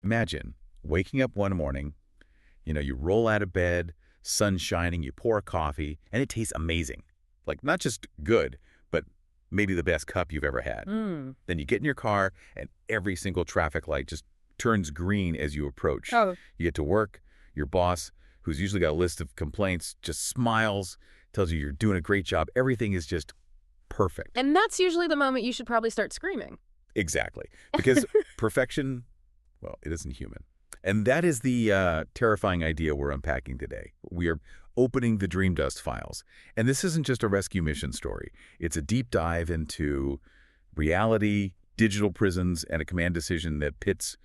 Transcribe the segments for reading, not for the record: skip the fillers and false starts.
Imagine waking up one morning, you roll out of bed, sun shining, you pour a coffee, and it tastes amazing. Like, not just good, but maybe the best cup you've ever had. Then you get in your car, and every single traffic light just turns green as you approach. Oh. You get to work, your boss, who's usually got a list of complaints, just smiles, tells you you're doing a great job. Everything is just perfect. And that's usually the moment you should probably start screaming. Exactly. Because perfection, well, it isn't human. And that is the terrifying idea we're unpacking today. We are opening the Dreamdust files. And this isn't just a rescue mission story. It's a deep dive into reality, digital prisons, and a command decision that pits,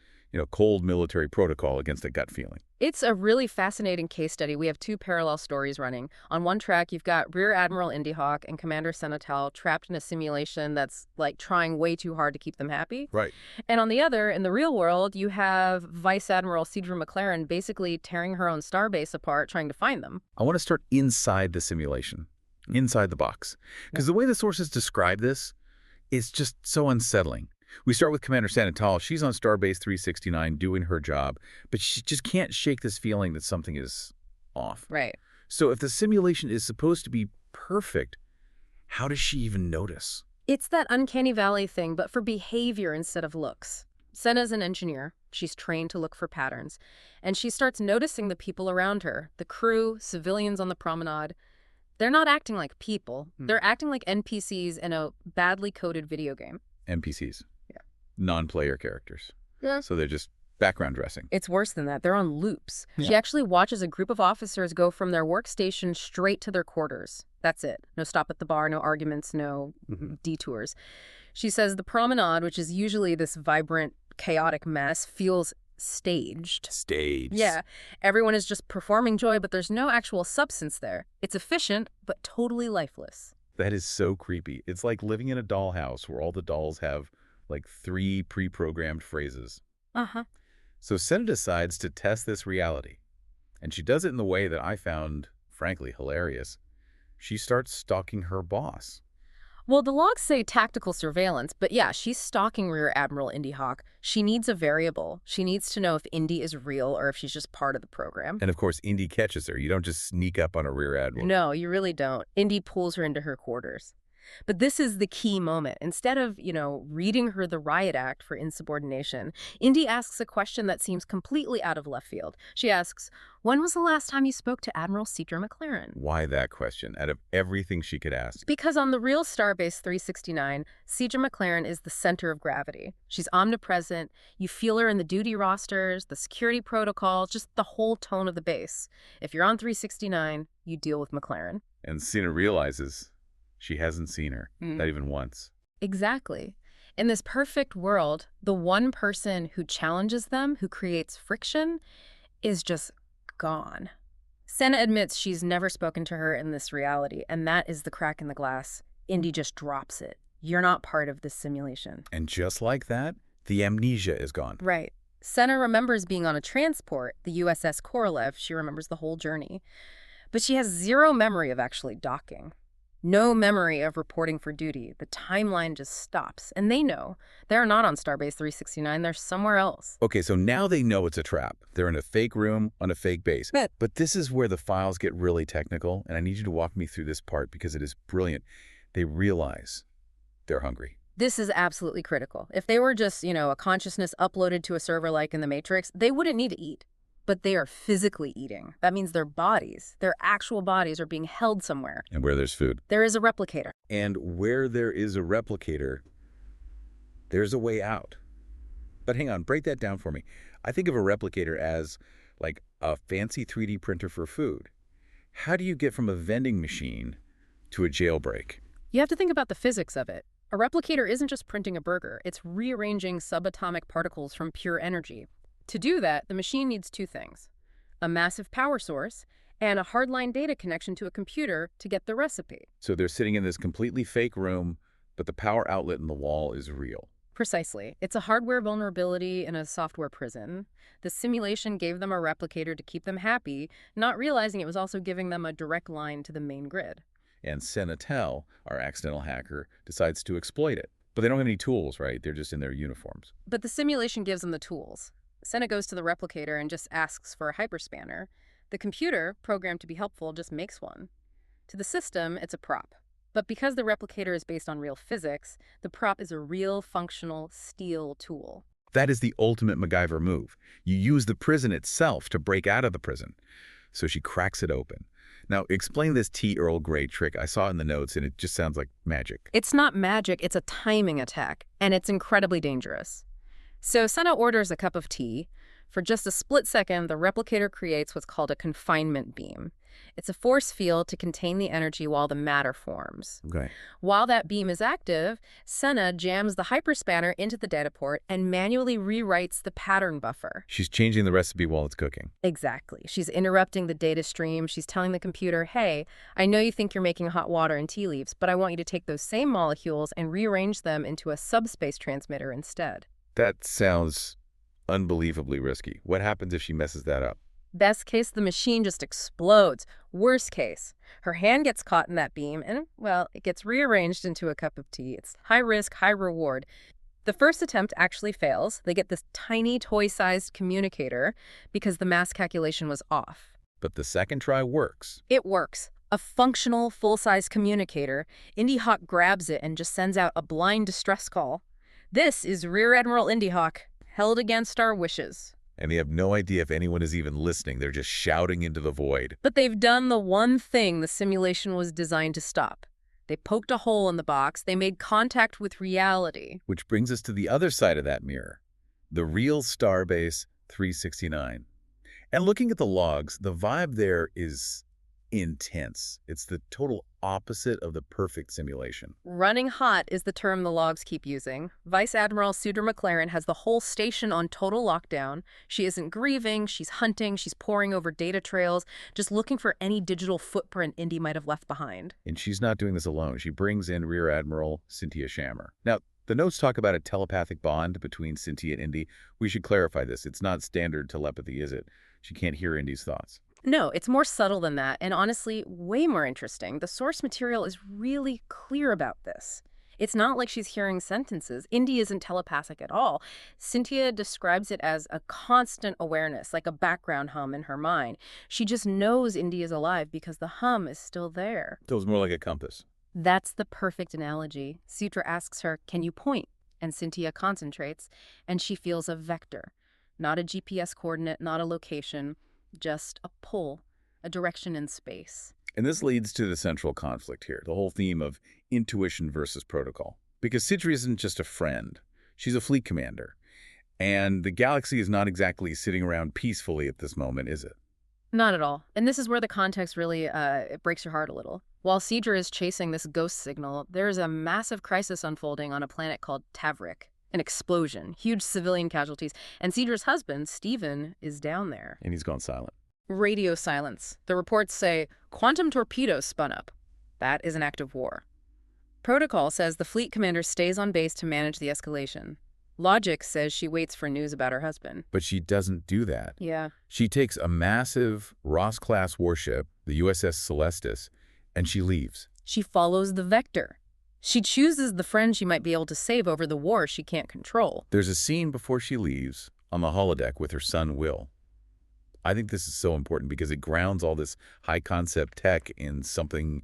cold military protocol against a gut feeling. It's a really fascinating case study. We have two parallel stories running. On one track, you've got Rear Admiral Indi Hawk and Commander Sena trapped in a simulation that's like trying way too hard to keep them happy. Right. And on the other, in the real world, you have Vice Admiral Sidra MacLaren basically tearing her own Starbase apart trying to find them. I want to start inside the simulation, inside the box. Because the way the sources describe this is just so unsettling. We start with Commander Sena. She's on Starbase 369 doing her job, but she just can't shake this feeling that something is off. Right. So if the simulation is supposed to be perfect, how does she even notice? It's that uncanny valley thing, but for behavior instead of looks. Sena's an engineer. She's trained to look for patterns. And she starts noticing the people around her, the crew, civilians on the promenade. They're not acting like people. They're acting like NPCs in a badly coded video game. NPCs. Yeah. Non-player characters. Yeah. So they're just background dressing. It's worse than that. They're on loops. Yeah. She actually watches a group of officers go from their workstation straight to their quarters. That's it. No stop at the bar, no arguments, no detours. She says the promenade, which is usually this vibrant, chaotic mess, feels staged. Staged. Yeah. Everyone is just performing joy, but there's no actual substance there. It's efficient, but totally lifeless. That is so creepy. It's like living in a dollhouse where all the dolls have like 3 pre-programmed phrases. Uh-huh. So Sena decides to test this reality. And she does it in the way that I found, frankly, hilarious. She starts stalking her boss. Well, the logs say tactical surveillance, but yeah, she's stalking Rear Admiral Indi Hawk. She needs a variable. She needs to know if Indi is real or if she's just part of the program. And of course, Indi catches her. You don't just sneak up on a Rear Admiral. No, you really don't. Indi pulls her into her quarters. But this is the key moment. Instead of, reading her the riot act for insubordination, Indi asks a question that seems completely out of left field. She asks, when was the last time you spoke to Admiral Sidra MacLaren? Why that question, out of everything she could ask? Because on the real Starbase 369, Sidra MacLaren is the center of gravity. She's omnipresent. You feel her in the duty rosters, the security protocols, just the whole tone of the base. If you're on 369, you deal with MacLaren. And Sena realizes she hasn't seen her, not even once. Exactly. In this perfect world, the one person who challenges them, who creates friction, is just gone. Sena admits she's never spoken to her in this reality, and that is the crack in the glass. Indi just drops it. You're not part of this simulation. And just like that, the amnesia is gone. Right. Sena remembers being on a transport, the USS Caelestis. She remembers the whole journey. But she has zero memory of actually docking. No memory of reporting for duty. The timeline just stops. And they know. They're not on Starbase 369. They're somewhere else. Okay, so now they know it's a trap. They're in a fake room on a fake base. But this is where the files get really technical, and I need you to walk me through this part because it is brilliant. They realize they're hungry. This is absolutely critical. If they were just, a consciousness uploaded to a server like in the Matrix, they wouldn't need to eat. But they are physically eating. That means their bodies, their actual bodies, are being held somewhere. And where there's food. There is a replicator. And where there is a replicator, there's a way out. But hang on, break that down for me. I think of a replicator as like a fancy 3D printer for food. How do you get from a vending machine to a jailbreak? You have to think about the physics of it. A replicator isn't just printing a burger. It's rearranging subatomic particles from pure energy. To do that, the machine needs 2 things: a massive power source and a hardline data connection to a computer to get the recipe. So they're sitting in this completely fake room, but the power outlet in the wall is real. Precisely. It's a hardware vulnerability in a software prison. The simulation gave them a replicator to keep them happy, not realizing it was also giving them a direct line to the main grid. And Sena, our accidental hacker, decides to exploit it. But they don't have any tools, right? They're just in their uniforms. But the simulation gives them the tools. Sena goes to the replicator and just asks for a hyperspanner. The computer, programmed to be helpful, just makes one. To the system, it's a prop. But because the replicator is based on real physics, the prop is a real functional steel tool. That is the ultimate MacGyver move. You use the prison itself to break out of the prison. So she cracks it open. Now, explain this tea Earl Grey trick. I saw it in the notes, and it just sounds like magic. It's not magic, it's a timing attack, and it's incredibly dangerous. So Sena orders a cup of tea. For just a split second, the replicator creates what's called a confinement beam. It's a force field to contain the energy while the matter forms. Okay. While that beam is active, Sena jams the hyperspanner into the data port and manually rewrites the pattern buffer. She's changing the recipe while it's cooking. Exactly. She's interrupting the data stream. She's telling the computer, hey, I know you think you're making hot water and tea leaves, but I want you to take those same molecules and rearrange them into a subspace transmitter instead. That sounds unbelievably risky. What happens if she messes that up? Best case, the machine just explodes. Worst case, her hand gets caught in that beam and, well, it gets rearranged into a cup of tea. It's high risk, high reward. The first attempt actually fails. They get this tiny toy-sized communicator because the mass calculation was off. But the second try works. It works. A functional, full-size communicator. Indi Hawk grabs it and just sends out a blind distress call. This is Rear Admiral Indi Hawk, held against our wishes. And they have no idea if anyone is even listening. They're just shouting into the void. But they've done the one thing the simulation was designed to stop. They poked a hole in the box. They made contact with reality. Which brings us to the other side of that mirror, the real Starbase 369. And looking at the logs, the vibe there is intense. It's the total opposite of the perfect simulation. Running hot is the term the logs keep using. Vice Admiral Sidra MacLaren has the whole station on total lockdown. She isn't grieving, she's hunting, she's poring over data trails, just looking for any digital footprint Indi might have left behind. And she's not doing this alone. She brings in Rear Admiral Cintia Sha'mer. Now, the notes talk about a telepathic bond between Cintia and Indi. We should clarify this. It's not standard telepathy, is it? She can't hear Indi's thoughts. No, it's more subtle than that, and honestly, way more interesting. The source material is really clear about this. It's not like she's hearing sentences. Indi isn't telepathic at all. Cintia describes it as a constant awareness, like a background hum in her mind. She just knows Indi is alive because the hum is still there. So it's more like a compass. That's the perfect analogy. Sidra asks her, can you point? And Cintia concentrates, and she feels a vector. Not a GPS coordinate, not a location. Just a pull, a direction in space. And this leads to the central conflict here, the whole theme of intuition versus protocol. Because Sidra isn't just a friend. She's a fleet commander. And the galaxy is not exactly sitting around peacefully at this moment, is it? Not at all. And this is where the context really it breaks your heart a little. While Sidra is chasing this ghost signal, there is a massive crisis unfolding on a planet called Tavrik. An explosion, huge civilian casualties, and Sidra's husband, Stephen, is down there. And he's gone silent. Radio silence. The reports say, quantum torpedoes spun up. That is an act of war. Protocol says the fleet commander stays on base to manage the escalation. Logic says she waits for news about her husband. But she doesn't do that. Yeah. She takes a massive Ross-class warship, the USS Caelestis, and she leaves. She follows the vector. She chooses the friend she might be able to save over the war she can't control. There's a scene before she leaves on the holodeck with her son, Will. I think this is so important because it grounds all this high-concept tech in something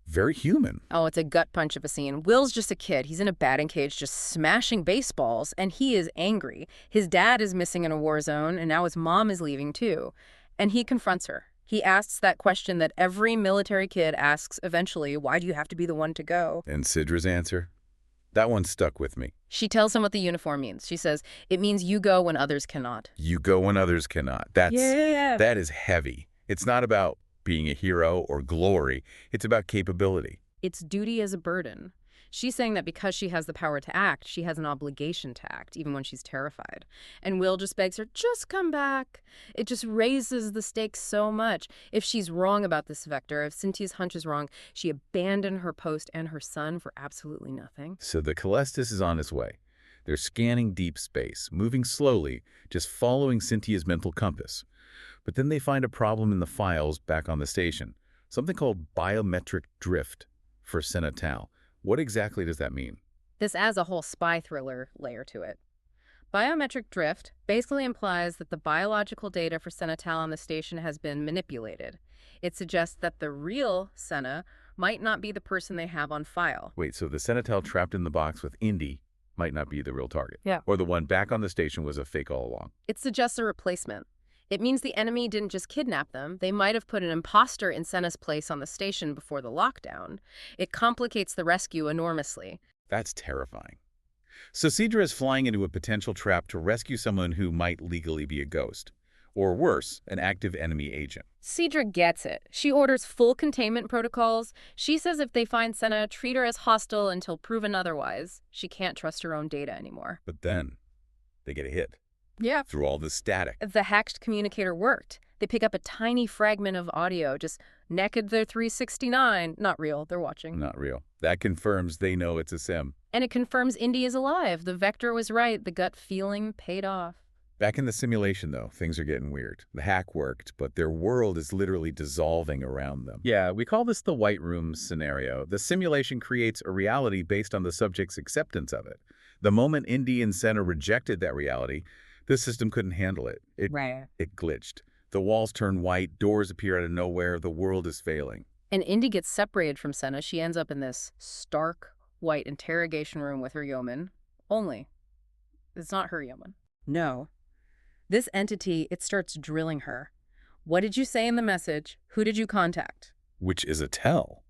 very human. Oh, it's a gut punch of a scene. Will's just a kid. He's in a batting cage just smashing baseballs, and he is angry. His dad is missing in a war zone, and now his mom is leaving too. And he confronts her. He asks that question that every military kid asks eventually, why do you have to be the one to go? And Sidra's answer? That one stuck with me. She tells him what the uniform means. She says, it means you go when others cannot. You go when others cannot. That is heavy. It's not about being a hero or glory. It's about capability. It's duty as a burden. She's saying that because she has the power to act, she has an obligation to act, even when she's terrified. And Will just begs her, just come back. It just raises the stakes so much. If she's wrong about this vector, if Cintia's hunch is wrong, she abandoned her post and her son for absolutely nothing. So the Caelestis is on its way. They're scanning deep space, moving slowly, just following Cintia's mental compass. But then they find a problem in the files back on the station, something called biometric drift for Sena Tal. What exactly does that mean? This adds a whole spy thriller layer to it. Biometric drift basically implies that the biological data for Sena on the station has been manipulated. It suggests that the real Sena might not be the person they have on file. Wait, so the Senatel trapped in the box with Indi might not be the real target? Yeah. Or the one back on the station was a fake all along? It suggests a replacement. It means the enemy didn't just kidnap them. They might have put an imposter in Sena's place on the station before the lockdown. It complicates the rescue enormously. That's terrifying. So Sidra is flying into a potential trap to rescue someone who might legally be a ghost. Or worse, an active enemy agent. Sidra gets it. She orders full containment protocols. She says if they find Sena, treat her as hostile until proven otherwise. She can't trust her own data anymore. But then they get a hit. Yeah. Through all the static. The hacked communicator worked. They pick up a tiny fragment of audio, just naked their 369. Not real, they're watching. Not real. That confirms they know it's a sim. And it confirms Indi is alive. The vector was right. The gut feeling paid off. Back in the simulation, though, things are getting weird. The hack worked, but their world is literally dissolving around them. Yeah, we call this the White Room scenario. The simulation creates a reality based on the subject's acceptance of it. The moment Indi and Sena rejected that reality, the system couldn't handle it. It glitched. The walls turn white, doors appear out of nowhere, the world is failing. And Indi gets separated from Sena. She ends up in this stark white interrogation room with her yeoman. Only. It's not her yeoman. No. This entity, it starts drilling her. What did you say in the message? Who did you contact? Which is a tell.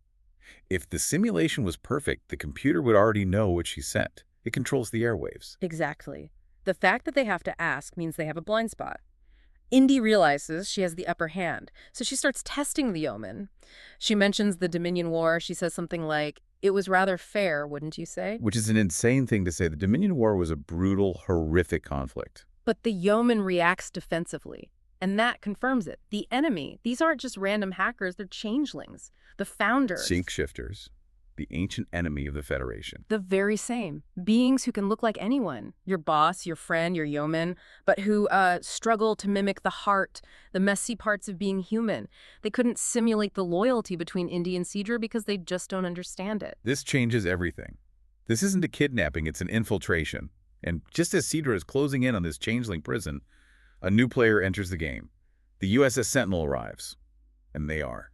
If the simulation was perfect, the computer would already know what she sent. It controls the airwaves. Exactly. The fact that they have to ask means they have a blind spot. Indi realizes she has the upper hand, so she starts testing the yeoman. She mentions the Dominion War. She says something like, "It was rather fair, wouldn't you say?" Which is an insane thing to say. The Dominion War was a brutal, horrific conflict. But the yeoman reacts defensively, and that confirms it. The enemy, these aren't just random hackers, they're changelings. The founders. Sync shifters. The ancient enemy of the Federation. The very same. Beings who can look like anyone. Your boss, your friend, your yeoman, but who struggle to mimic the heart, the messy parts of being human. They couldn't simulate the loyalty between Indi and Sidra because they just don't understand it. This changes everything. This isn't a kidnapping, it's an infiltration. And just as Sidra is closing in on this changeling prison, a new player enters the game. The USS Sentinel arrives. And they are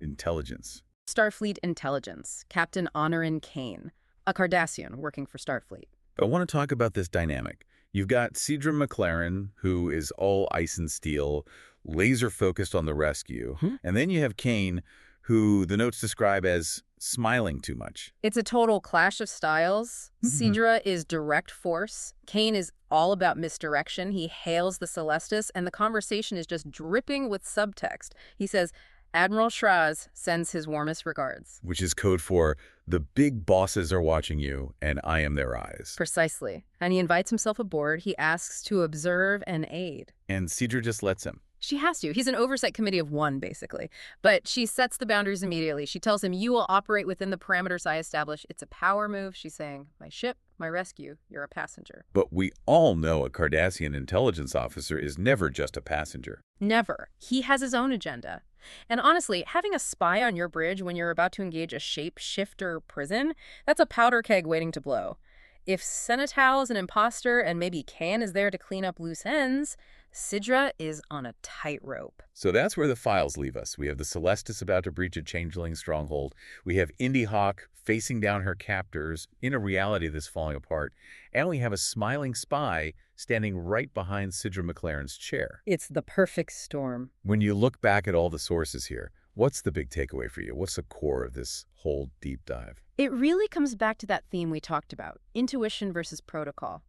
intelligence. Starfleet intelligence, Captain Honorin Kane, a Cardassian working for Starfleet. I want to talk about this dynamic. You've got Sidra MacLaren, who is all ice and steel, laser-focused on the rescue. And then you have Kane, who the notes describe as smiling too much. It's a total clash of styles. Sidra is direct force. Kane is all about misdirection. He hails the Caelestis, and the conversation is just dripping with subtext. He says, "Admiral Shraz sends his warmest regards." Which is code for, the big bosses are watching you, and I am their eyes. Precisely. And he invites himself aboard. He asks to observe and aid. And Sidra just lets him. She has to. He's an oversight committee of one, basically. But she sets the boundaries immediately. She tells him, "You will operate within the parameters I establish." It's a power move. She's saying, "My ship, my rescue, you're a passenger." But we all know a Cardassian intelligence officer is never just a passenger. Never. He has his own agenda. And honestly, having a spy on your bridge when you're about to engage a shapeshifter prison, that's a powder keg waiting to blow. If Senatal is an imposter and maybe Kane is there to clean up loose ends, Sidra is on a tightrope. So that's where the files leave us. We have the Caelestis about to breach a changeling stronghold. We have Indi Hawk facing down her captors in a reality that's falling apart. And we have a smiling spy standing right behind Sidra MacLaren's chair. It's the perfect storm. When you look back at all the sources here, what's the big takeaway for you? What's the core of this whole deep dive? It really comes back to that theme we talked about, intuition versus protocol.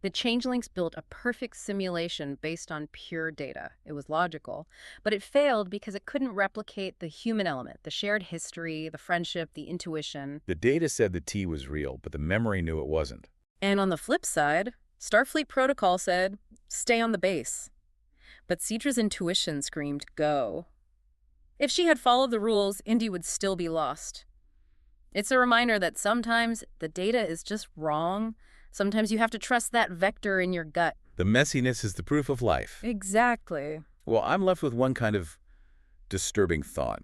The changelings built a perfect simulation based on pure data. It was logical, but it failed because it couldn't replicate the human element, the shared history, the friendship, the intuition. The data said the T was real, but the memory knew it wasn't. And on the flip side, Starfleet protocol said, "Stay on the base." But Sidra's intuition screamed, "Go." If she had followed the rules, Indi would still be lost. It's a reminder that sometimes the data is just wrong. Sometimes you have to trust that vector in your gut. The messiness is the proof of life. Exactly. Well, I'm left with one kind of disturbing thought.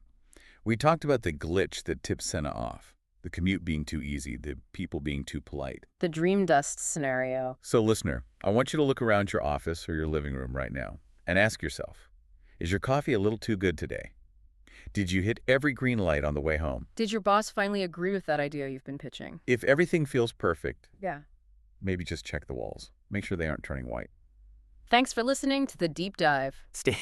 We talked about the glitch that tipped Sena off. The commute being too easy, the people being too polite. The Dreamdust scenario. So, listener, I want you to look around your office or your living room right now and ask yourself, is your coffee a little too good today? Did you hit every green light on the way home? Did your boss finally agree with that idea you've been pitching? If everything feels perfect, Yeah. maybe just check the walls. Make sure they aren't turning white. Thanks for listening to The Deep Dive. Stay